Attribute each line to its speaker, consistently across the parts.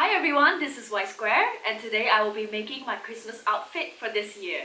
Speaker 1: Hi everyone, this is Y Square, and today I will be making my Christmas outfit for this year.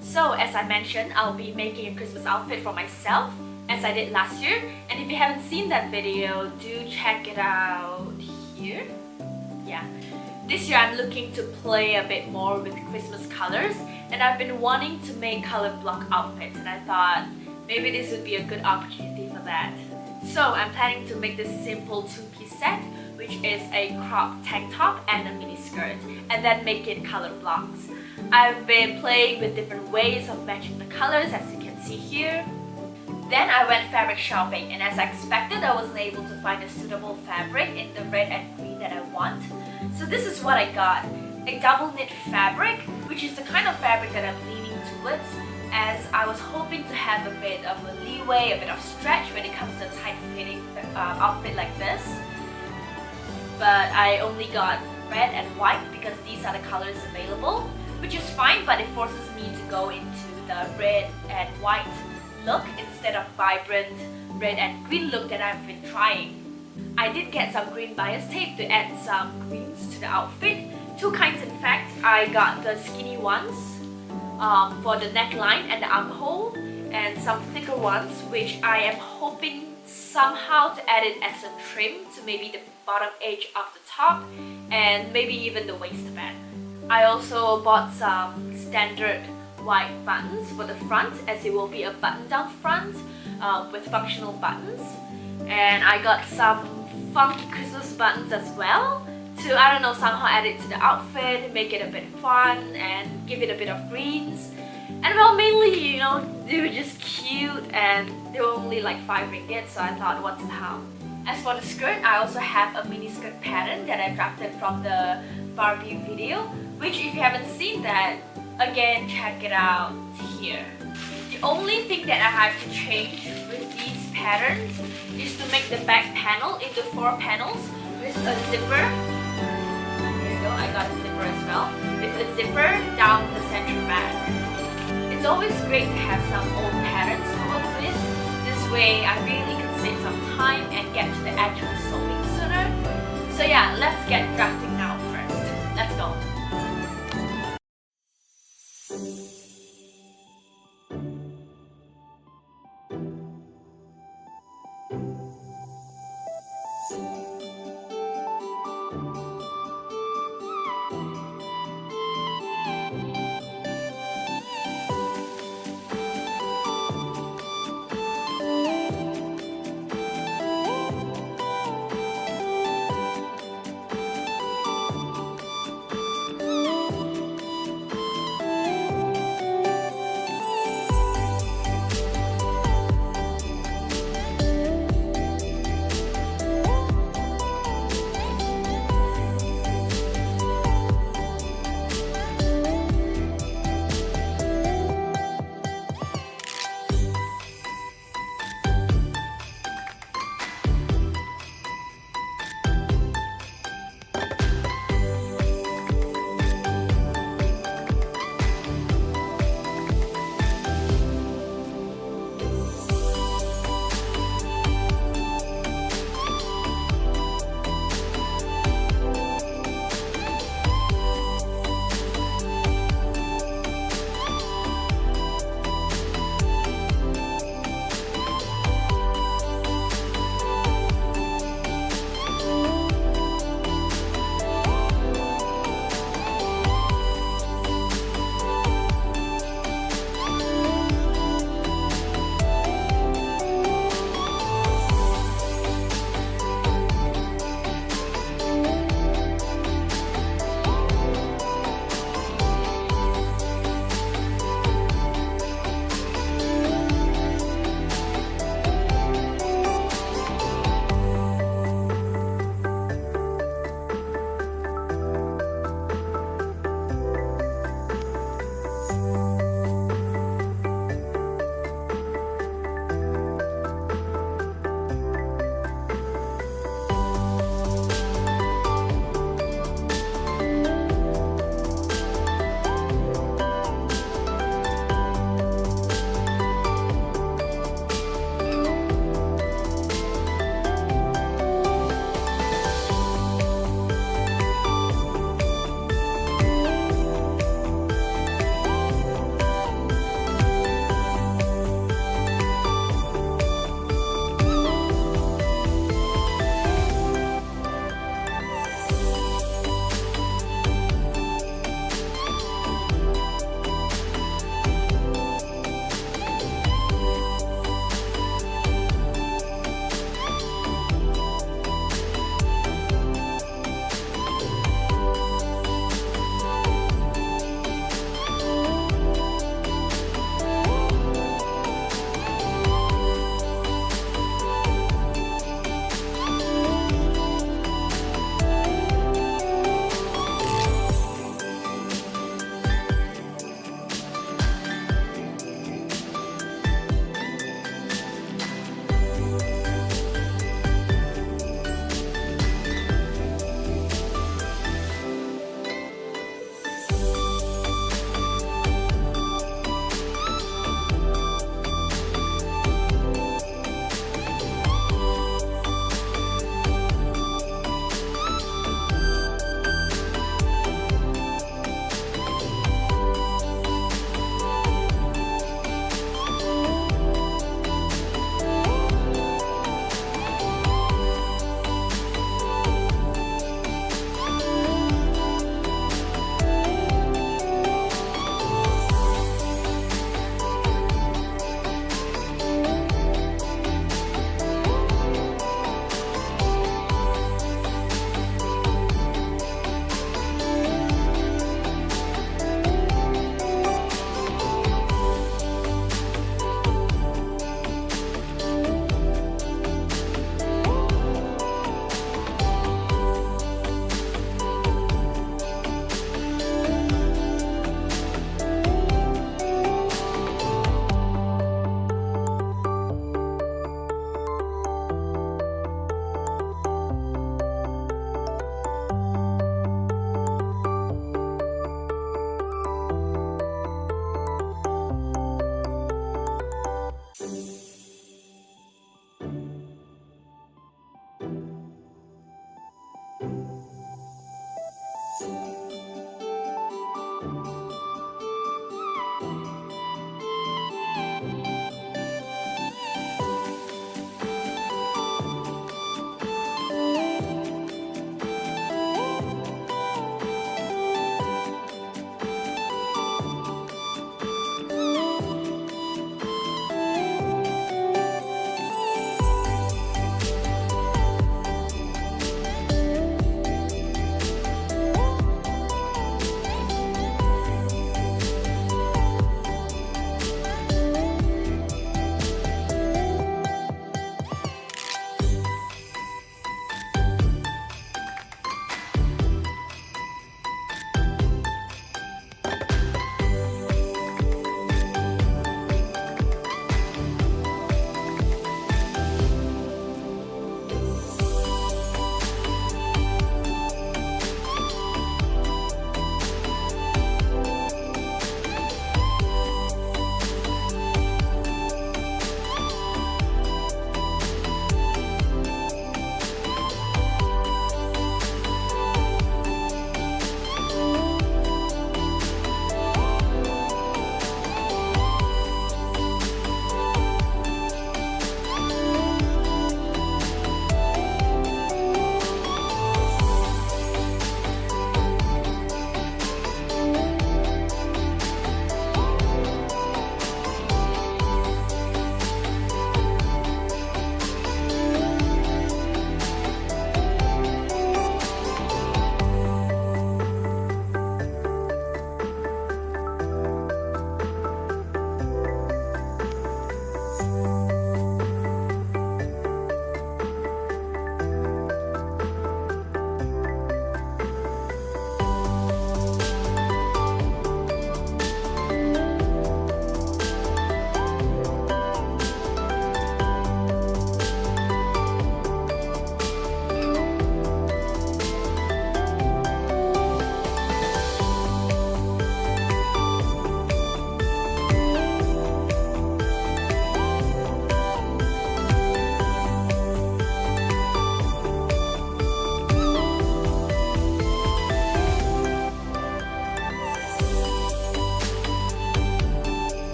Speaker 1: So as I mentioned, I'll be making a Christmas outfit for myself as I did last year, and if you haven't seen that video, do check it out here. Yeah. This year I'm looking to play a bit more with Christmas colors, and I've been wanting to make color block outfits, and I thought maybe this would be a good opportunity for that. So I'm planning to make this simple two-piece set, which is a crop tank top and a mini skirt, and then make it color blocks. I've been playing with different ways of matching the colors, as you can see here. Then I went fabric shopping, and as I expected, I wasn't able to find a suitable fabric in the red and green that I want. So this is what I got. A double knit fabric, which is the kind of fabric that I'm leaning towards, as I was hoping to have a bit of a leeway, a bit of stretch when it comes to a tight-fitting outfit like this. But I only got red and white because these are the colors available, which is fine, but it forces me to go into the red and white look instead of vibrant red and green look that I've been trying. I did get some green bias tape to add some greens to the outfit. Two kinds in fact. I got the skinny ones for the neckline and the armhole, and some thicker ones which I am hoping somehow to add it as a trim to maybe the bottom edge of the top and maybe even the waistband. I also bought some standard white buttons for the front, as it will be a button-down front with functional buttons. And I got some funky Christmas buttons as well to, I don't know, somehow add it to the outfit, make it a bit fun and give it a bit of greens. And well, mainly, they were just cute and they were only like 5 ringgit, so I thought, what's the harm? As for the skirt, I also have a mini skirt pattern that I drafted from the Barbie video, which if you haven't seen that, again, check it out here. The only thing that I have to change with these patterns is to make the back panel into 4 panels with a zipper. There you go, I got a zipper as well. With a zipper down the center back. It's always great to have some old patterns to work with. This way I really can save some time and get to the actual sewing sooner. So yeah, let's get drafting now first. Let's go.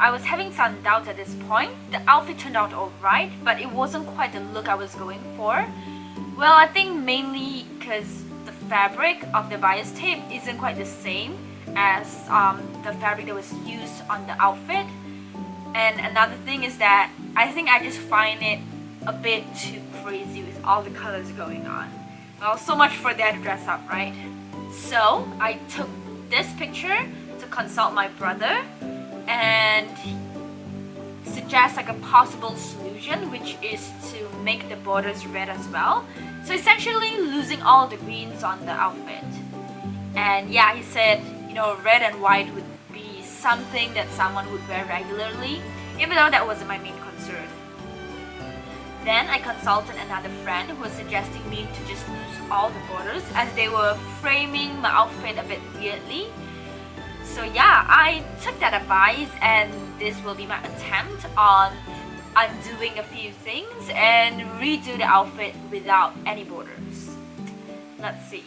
Speaker 1: I was having some doubts at this point. The outfit turned out alright, but it wasn't quite the look I was going for. Well, I think mainly because the fabric of the bias tape isn't quite the same as the fabric that was used on the outfit. And another thing is that I think I just find it a bit too crazy with all the colors going on. Well, so much for that dress up, right? So I took this picture to consult my brother and suggest like a possible solution, which is to make the borders red as well. So essentially losing all the greens on the outfit. And yeah, he said, you know, red and white would be something that someone would wear regularly, even though that wasn't my main concern. Then I consulted another friend who was suggesting me to just lose all the borders as they were framing my outfit a bit weirdly. So yeah, I took that advice and this will be my attempt on undoing a few things and redo the outfit without any borders. Let's see.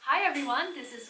Speaker 1: Hi everyone, this is